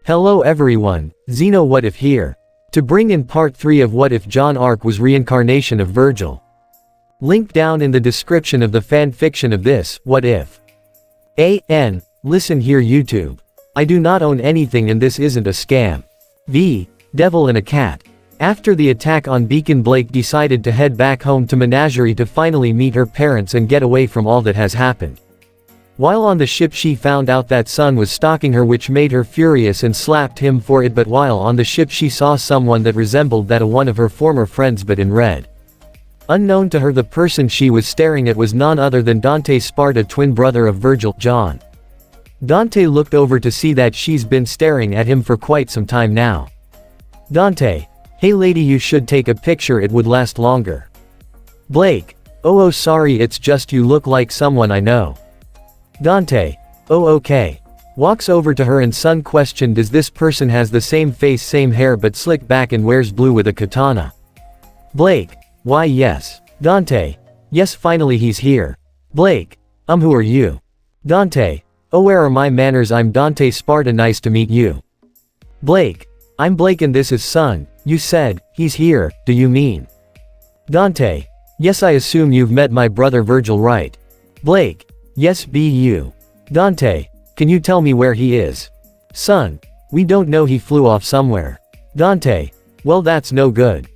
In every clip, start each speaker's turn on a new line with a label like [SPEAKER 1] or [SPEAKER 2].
[SPEAKER 1] Hello everyone, Xeno What If here. To bring in part 3 of What If Jaune arc was reincarnation of Vergil. Link down in the description of the fanfiction of this, What If. Listen here YouTube. I do not own anything and this isn't a scam. Devil and a cat. After the attack on Beacon, Blake decided to head back home to Menagerie to finally meet her parents and get away from all that has happened. While on the ship she found out that Sun was stalking her, which made her furious and slapped him for it, but while on the ship she saw someone that resembled that of one of her former friends but in red. Unknown to her, the person she was staring at was none other than Dante Sparta, twin brother of Vergil, Jaune. Dante looked over to see that she's been staring at him for quite some time now. Dante: "Hey lady, you should take a picture, it would last longer." Blake: Oh sorry, it's just you look like someone I know." Dante: "Oh okay." Walks over to her and Sun questioned, "Does this person has the same face, same hair but slick back and wears blue with a katana?" Blake: "Why yes." Dante: "Yes, finally he's here." Blake: Who are you?" Dante: "Oh, where are my manners, I'm Dante Sparta, nice to meet you." Blake: "I'm Blake and this is Sun. You said, he's here, do you mean?" Dante: "Yes, I assume you've met my brother Vergil, right?" Blake: "Yes, you." Dante: "Can you tell me where he is?" Sun: "We don't know, he flew off somewhere." Dante: "Well, that's no good."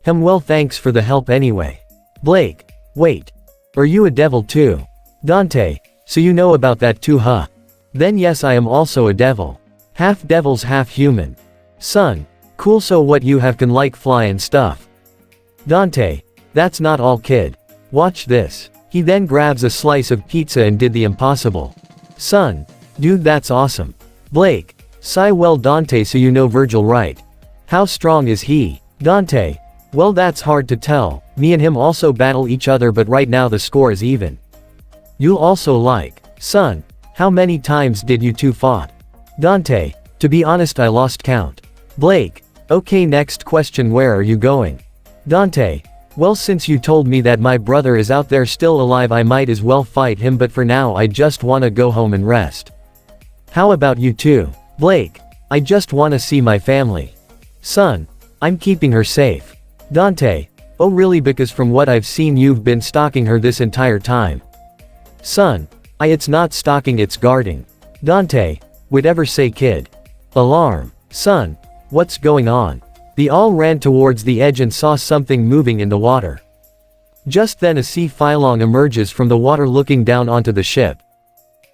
[SPEAKER 1] Well, thanks for the help anyway." Blake: "Wait. Are you a devil too?" Dante: "So you know about that too, huh?" Then yes, I am also a devil. Half devils, half human. Sun: "Cool, so what, you have can like fly and stuff?" Dante: "That's not all, kid. Watch this." He then grabs a slice of pizza and did the impossible. Sun: "Dude, that's awesome." Blake: "Sigh, well Dante, so you know Vergil, right? How strong is he?" Dante: "Well, that's hard to tell, me and him also battle each other, but right now the score is even." You'll also like. Sun: "How many times did you two fought?" Dante: "To be honest, I lost count." Blake: "Okay, next question, where are you going?" Dante: "Well, since you told me that my brother is out there still alive, I might as well fight him, but for now I just wanna go home and rest." "How about you too?" Blake: "I just wanna see my family." Sun: "I'm keeping her safe." Dante: "Oh really, because from what I've seen you've been stalking her this entire time." Sun: "It's not stalking, it's guarding." Dante: "Whatever say, kid." Alarm. Sun: "What's going on?" They all ran towards the edge and saw something moving in the water. Just then a Sea Fong emerges from the water looking down onto the ship.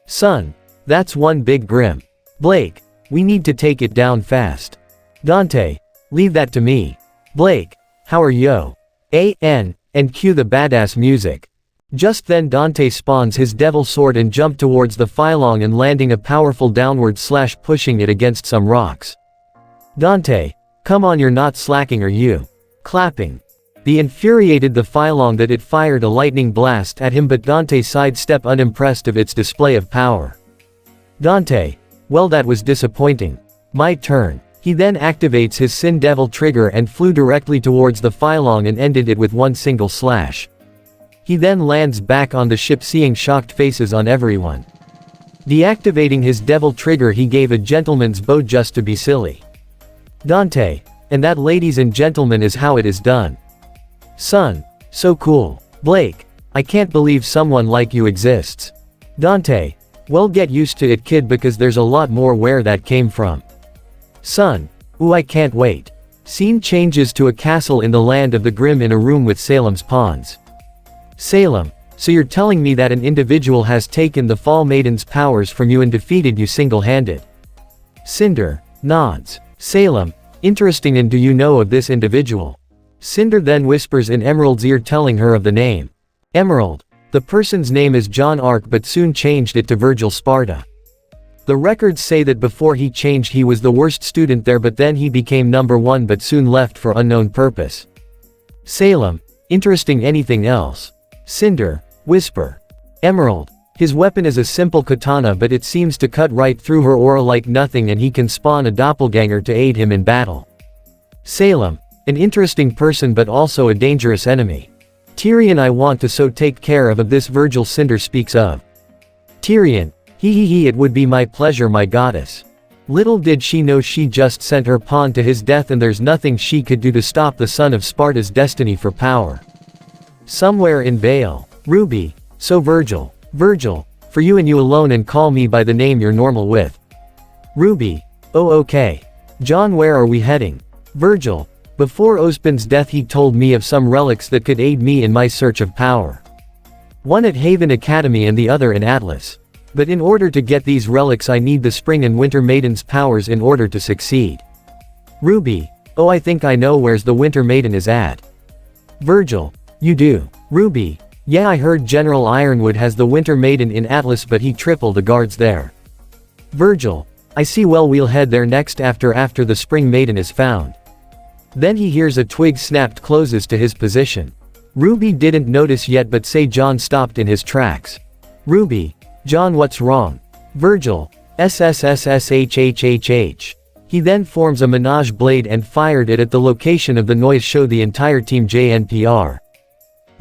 [SPEAKER 1] Sun: "That's one big grim." Blake: "We need to take it down fast." Dante: "Leave that to me." Blake: "How are yo?" And cue the badass music. Just then Dante spawns his devil sword and jumped towards the Fong and landing a powerful downward slash, pushing it against some rocks. Dante: "Come on, you're not slacking, are you?" Clapping. The infuriated the Fong that it fired a lightning blast at him, but Dante sidestepped unimpressed of its display of power. Dante: "Well, that was disappointing. My turn." He then activates his Sin Devil trigger and flew directly towards the Fong and ended it with one single slash. He then lands back on the ship, seeing shocked faces on everyone. Deactivating his devil trigger, he gave a gentleman's bow just to be silly. Dante: "And that, ladies and gentlemen, is how it is done." Sun: "So cool." Blake: "I can't believe someone like you exists." Dante: "Well, get used to it, kid, because there's a lot more where that came from." Sun: "Ooh, I can't wait." Scene changes to a castle in the land of the Grim in a room with Salem's pawns. Salem: "So you're telling me that an individual has taken the Fall Maiden's powers from you and defeated you single-handed?" Cinder nods. Salem: "Interesting, and do you know of this individual?" Cinder then whispers in Emerald's ear, telling her of the name. Emerald: "The person's name is Jaune Arc, but soon changed it to Vergil Sparta. The records say that before he changed he was the worst student there, but then he became number 1 but soon left for unknown purpose." Salem: "Interesting, anything else?" Cinder whisper. Emerald: "His weapon is a simple katana, but it seems to cut right through her aura like nothing, and he can spawn a doppelganger to aid him in battle." Salem: "An interesting person but also a dangerous enemy. Tyrion I want to so take care of this Vergil." Cinder speaks of Tyrion: He, it would be my pleasure, my goddess." Little did she know she just sent her pawn to his death, and there's nothing she could do to stop the son of Sparta's destiny for power. Somewhere in Baal. RWBY. So Vergil. Vergil. For you and you alone, and call me by the name you're normal with. RWBY. Oh okay. John, where are we heading? Vergil. Before Ospen's death he told me of some relics that could aid me in my search of power. One at Haven Academy and the other in Atlas. But in order to get these relics I need the Spring and Winter Maiden's powers in order to succeed. RWBY. Oh, I think I know where's the Winter Maiden is at. Vergil. You do? RWBY. Yeah, I heard General Ironwood has the Winter Maiden in Atlas, but he tripled the guards there. Vergil. I see, well, we'll head there next after the Spring Maiden is found. Then he hears a twig snapped closes to his position. RWBY didn't notice yet, but say John stopped in his tracks. RWBY. John, what's wrong? Vergil. SSSSHHHH. He then forms a menage blade and fired it at the location of the noise. Show the entire team JNPR.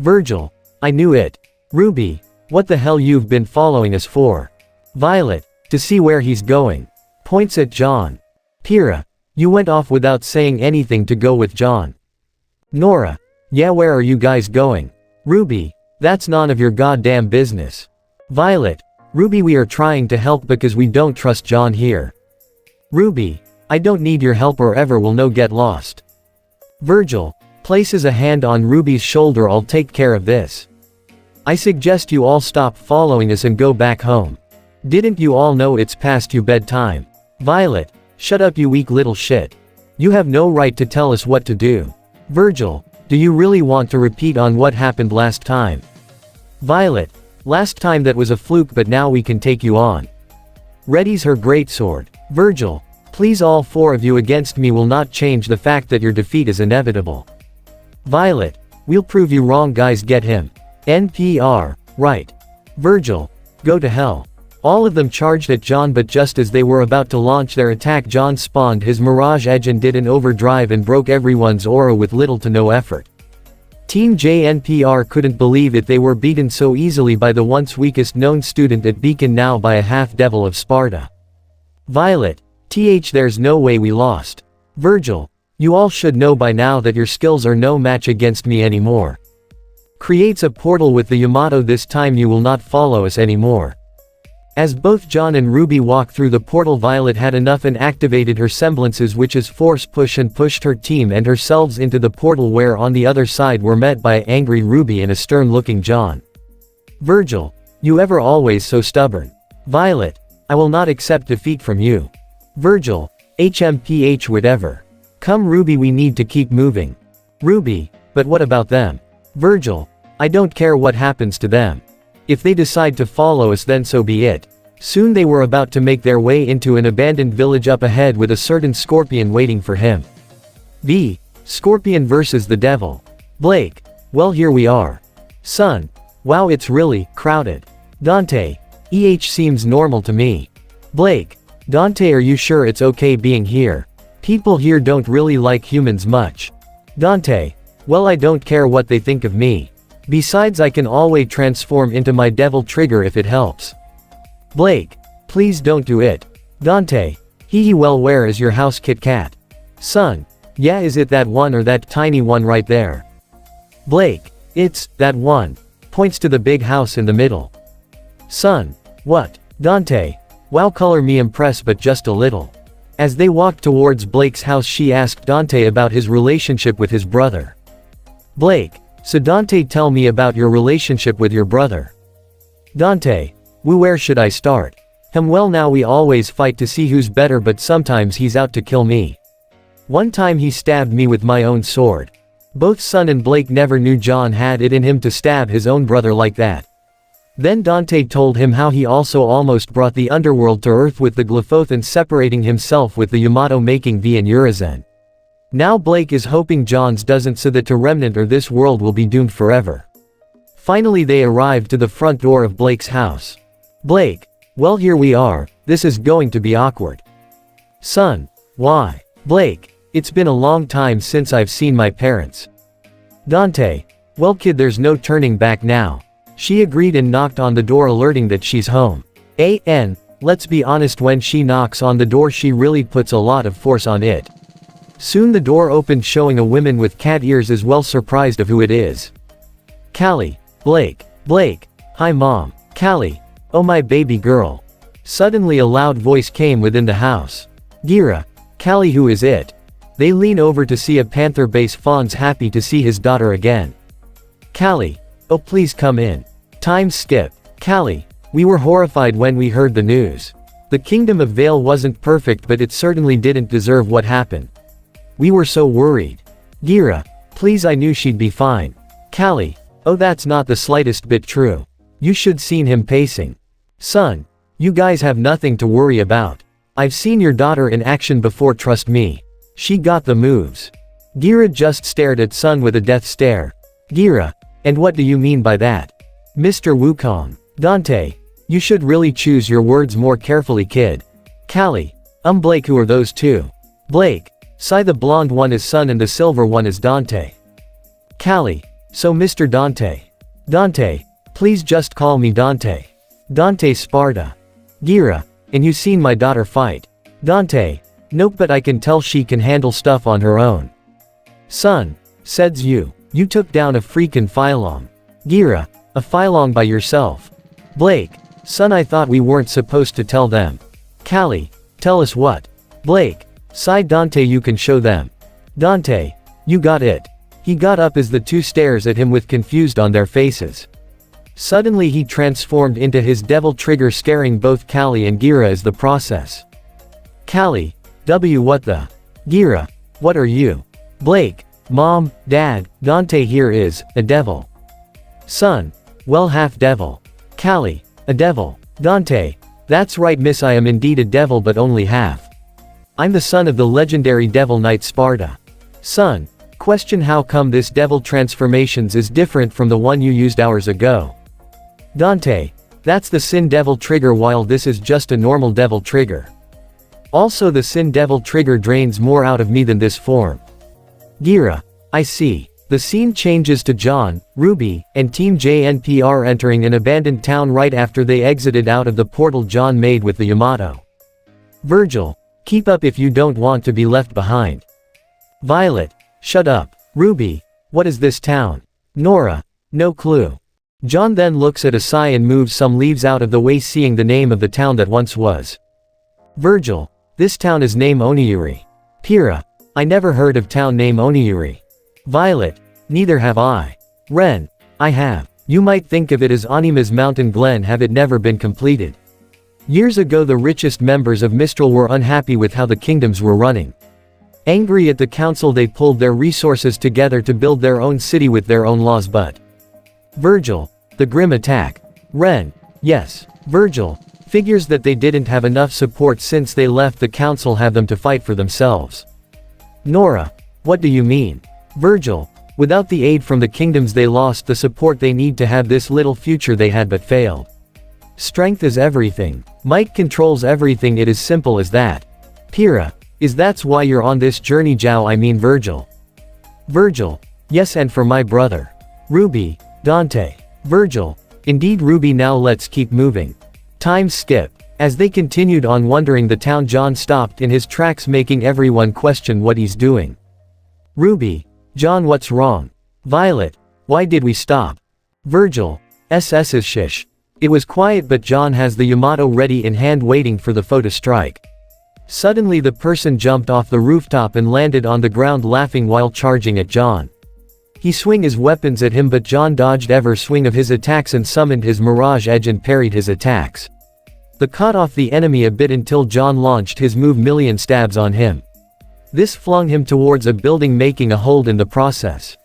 [SPEAKER 1] Vergil. I knew it. RWBY. What the hell you've been following us for? Violet. To see where he's going. Points at John. Pyrrha. You went off without saying anything to go with John. Nora. Yeah, where are you guys going? RWBY. That's none of your goddamn business. Violet. RWBY, we are trying to help because we don't trust John here. RWBY. I don't need your help or ever will no get lost. Vergil. Places a hand on RWBY's shoulder. I'll take care of this. I suggest you all stop following us and go back home. Didn't you all know it's past your bedtime? Violet. Shut up, you weak little shit. You have no right to tell us what to do. Vergil. Do you really want to repeat on what happened last time? Violet. Last time that was a fluke, but now we can take you on. Readies her greatsword. Vergil. Please, all four of you against me will not change the fact that your defeat is inevitable. Violet. We'll prove you wrong, guys, get him. NPR. Right. Vergil. Go to hell. All of them charged at John, but just as they were about to launch their attack, John spawned his Mirage Edge and did an overdrive and broke everyone's aura with little to no effort. Team JNPR couldn't believe it, they were beaten so easily by the once weakest known student at Beacon, now by a half-devil of Sparta. Violet. There's no way we lost. Vergil. You all should know by now that your skills are no match against me anymore. Creates a portal with the Yamato. This time you will not follow us anymore. As both John and RWBY walked through the portal, Violet had enough and activated her semblances, which is force push, and pushed her team and herself into the portal, where on the other side were met by angry RWBY and a stern-looking John. Vergil. You ever always so stubborn. Violet. I will not accept defeat from you. Vergil. HMPH whatever. Come RWBY, we need to keep moving. RWBY. But what about them? Vergil. I don't care what happens to them. If they decide to follow us, then so be it. Soon they were about to make their way into an abandoned village up ahead with a certain Scorpion waiting for him. B. Scorpion versus the Devil. Blake. Well, here we are. Son. Wow, it's really crowded. Dante. Seems normal to me. Blake. Dante, are you sure it's okay being here? People here don't really like humans much. Dante. Well, I don't care what they think of me. Besides, I can always transform into my devil trigger if it helps. Blake. Please don't do it. Dante. Hee well, where is your house, Kit Kat? Son. Yeah, is it that one or that tiny one right there? Blake. It's that one. Points to the big house in the middle. Son. What? Dante. Wow, color me impressed, but just a little. As they walked towards Blake's house, she asked Dante about his relationship with his brother. Blake. So Dante, tell me about your relationship with your brother. Dante. Where should I start? Well, now we always fight to see who's better, but sometimes he's out to kill me. One time he stabbed me with my own sword. Both Son and Blake never knew John had it in him to stab his own brother like that. Then Dante told him how he also almost brought the underworld to Earth with the Glyphothan, separating himself with the Yamato, making V and Urizen. Now Blake is hoping John's doesn't, so that to remnant or this world will be doomed forever. Finally they arrived to the front door of Blake's house. Blake. Well, here we are. This is going to be awkward. Son. Why? Blake. It's been a long time since I've seen my parents. Dante. Well, kid, there's no turning back now. She agreed and knocked on the door, alerting that she's home. Let's be honest, when she knocks on the door she really puts a lot of force on it. Soon the door opened, showing a woman with cat ears, as well surprised of who it is. Callie. Blake. Hi mom. Callie. Oh my baby girl. Suddenly a loud voice came within the house. Gira. Callie, who is it? They lean over to see a panther base. Fawn's happy to see his daughter again. Callie. Oh please come in. Time skip. Callie. We were horrified when we heard the news. The Kingdom of Vale wasn't perfect, but it certainly didn't deserve what happened. We were so worried. Gira. Please, I knew she'd be fine. Callie. Oh, that's not the slightest bit true. You should seen him pacing. Son. You guys have nothing to worry about. I've seen your daughter in action before, trust me. She got the moves. Gira just stared at son with a death stare. Gira. And what do you mean by that? Mr. Wukong. Dante. You should really choose your words more carefully, kid. Callie. Blake, who are those two? Blake. Sigh, the blonde one is son and the silver one is Dante. Callie. So Mr. Dante. Dante. Please just call me Dante. Dante Sparta. Gira. And you seen my daughter fight? Dante. Nope, but I can tell she can handle stuff on her own. Son. Says you. You took down a freaking Phylong. Gira. A Phylong by yourself. Blake. Son, I thought we weren't supposed to tell them. Callie. Tell us what? Blake. Sighed Dante. You can show them. Dante. You got it. He got up as the two stares at him with confused on their faces. Suddenly he transformed into his devil trigger, scaring both Callie and Gira as the process. Callie. What the? Gira. What are you? Blake. Mom, Dad, Dante here is a devil. Son. Well, half devil. Callie. A devil. Dante. That's right, miss, I am indeed a devil, but only half. I'm the son of the legendary Devil Knight Sparta. Son. Question: how come this devil transformations is different from the one you used hours ago? Dante. That's the Sin Devil trigger, while this is just a normal devil trigger. Also, the Sin Devil trigger drains more out of me than this form. Gira. I see. The scene changes to John, RWBY, and Team JNPR entering an abandoned town right after they exited out of the portal John made with the Yamato. Vergil. Keep up if you don't want to be left behind. Violet. Shut up. RWBY. What is this town? Nora. No clue. John then looks at Asai and moves some leaves out of the way, seeing the name of the town that once was. Vergil. This town is named Onuri. Pyrrha. I never heard of town named Onuri. Violet. Neither have I. Ren. I have. You might think of it as Anima's Mountain Glen, have it never been completed. Years ago the richest members of Mistral were unhappy with how the kingdoms were running. Angry at the council, they pulled their resources together to build their own city with their own laws. But Vergil. The grim attack. Ren. Yes. Vergil. Figures that they didn't have enough support since they left the council, have them to fight for themselves. Nora. What do you mean? Vergil. Without the aid from the kingdoms they lost the support they need to have this little future they had but failed. Strength is everything. Might controls everything, it is simple as that. Pyrrha. Is that's why you're on this journey, Zhao? I mean Vergil. Vergil. Yes, and for my brother. RWBY. Dante. Vergil. Indeed RWBY. Now let's keep moving. Time skip. As they continued on wandering the town, John stopped in his tracks, making everyone question what he's doing. RWBY. John, what's wrong? Violet. Why did we stop? Vergil. SS's shish. It was quiet, but John has the Yamato ready in hand, waiting for the foe to strike. Suddenly the person jumped off the rooftop and landed on the ground, laughing while charging at John. He swung his weapons at him, but John dodged every swing of his attacks and summoned his Mirage Edge and parried his attacks. The cut off the enemy a bit until John launched his move Million Stabs on him. This flung him towards a building, making a hold in the process.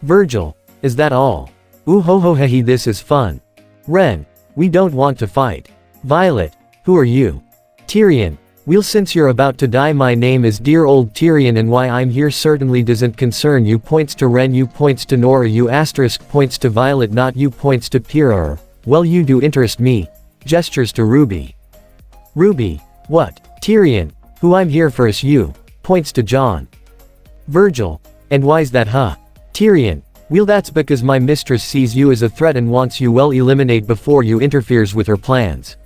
[SPEAKER 1] Vergil. Is that all? Ooh ho ho hee, this is fun. Ren. We don't want to fight. Violet. Who are you? Tyrion. Well, since you're about to die, my name is dear old Tyrion, and why I'm here certainly doesn't concern you. Points to Ren. You points to Nora. You asterisk points to Violet. Not you points to Pyrrha. Well, you do interest me. Gestures to RWBY. RWBY. What? Tyrion. Who I'm here for is you. Points to John. Vergil. And why's that, huh? Tyrion. Well, that's because my mistress sees you as a threat and wants you well eliminate before you interferes with her plans.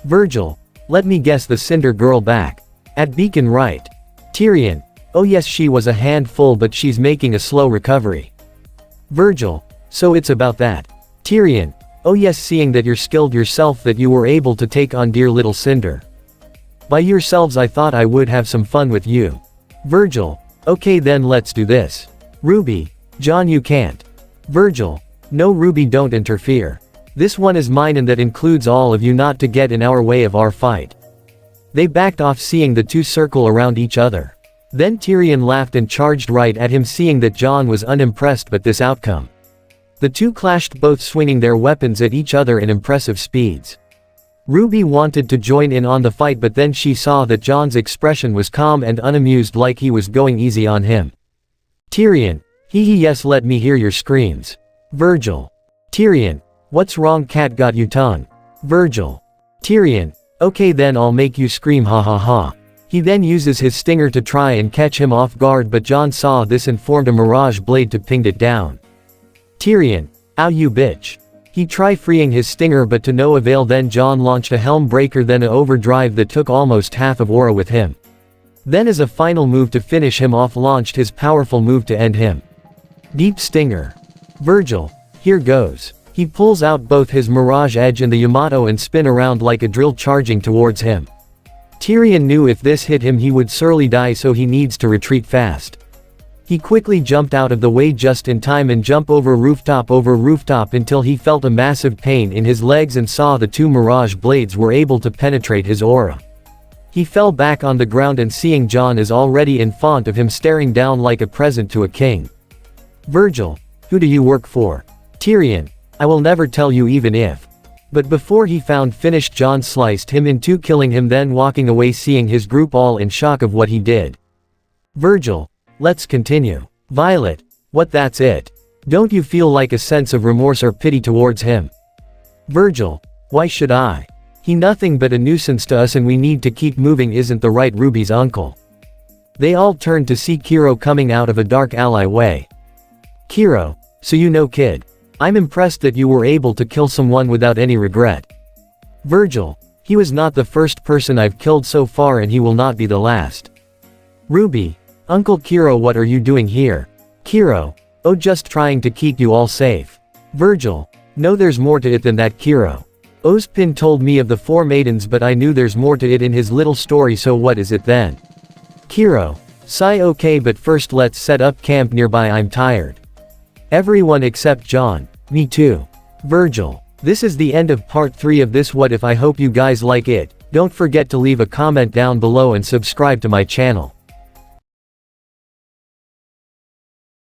[SPEAKER 1] Vergil, let me guess, the Cinder Girl back at Beacon, right? Tyrion, oh yes, she was a handful but she's making a slow recovery. Vergil, so it's about that. Tyrion, oh yes, seeing that you're skilled yourself that you were able to take on dear little Cinder by yourselves, I thought I would have some fun with you. Vergil, okay then let's do this. RWBY, Jon, you can't. Vergil, no RWBY, don't interfere. This one is mine and that includes all of you, not to get in our way of our fight. They backed off, seeing the two circle around each other. Then Tyrion laughed and charged right at him, seeing that Jon was unimpressed by this outcome. The two clashed, both swinging their weapons at each other in impressive speeds. RWBY wanted to join in on the fight, but then she saw that Jon's expression was calm and unamused, like he was going easy on him. Tyrion, hee yes, let me hear your screams. Vergil, Tyrion, what's wrong, cat got you tongue? Vergil, Tyrion, okay then I'll make you scream, ha ha ha. He then uses his stinger to try and catch him off guard, but Jon saw this and formed a mirage blade to ping it down. Tyrion, ow you bitch. He tried freeing his stinger but to no avail. Then Jon launched a helm breaker, then a overdrive that took almost half of aura with him. Then as a final move to finish him off, launched his powerful move to end him. Deep Stinger. Vergil, here goes. He pulls out both his Mirage Edge and the Yamato and spin around like a drill, charging towards him. Tyrion knew if this hit him he would surely die, so he needs to retreat fast. He quickly jumped out of the way just in time and jumped over rooftop until he felt a massive pain in his legs and saw the two Mirage blades were able to penetrate his aura. He fell back on the ground and seeing Jon is already in front of him, staring down like a present to a king. Vergil, who do you work for? Tyrion, I will never tell you even if. But before he finished, Jon sliced him in two, killing him, then walking away, seeing his group all in shock of what he did. Vergil, let's continue. Violet, what, that's it? Don't you feel like a sense of remorse or pity towards him? Vergil, why should I? He nothing but a nuisance to us and we need to keep moving, isn't the right RWBY's uncle? They all turned to see Kiro coming out of a dark alleyway. Kiro, so you know, kid. I'm impressed that you were able to kill someone without any regret. Vergil, he was not the first person I've killed so far and he will not be the last. RWBY, Uncle Kiro, what are you doing here? Kiro, oh, just trying to keep you all safe. Vergil, no, there's more to it than that, Kiro. Ozpin told me of the four maidens, but I knew there's more to it in his little story, so what is it then? Kiro, sigh, okay, but first let's set up camp nearby, I'm tired. Everyone except Jon, me too. Vergil, this is the end of part 3 of this What If. I hope you guys like it. Don't forget to leave a comment down below and subscribe to my channel.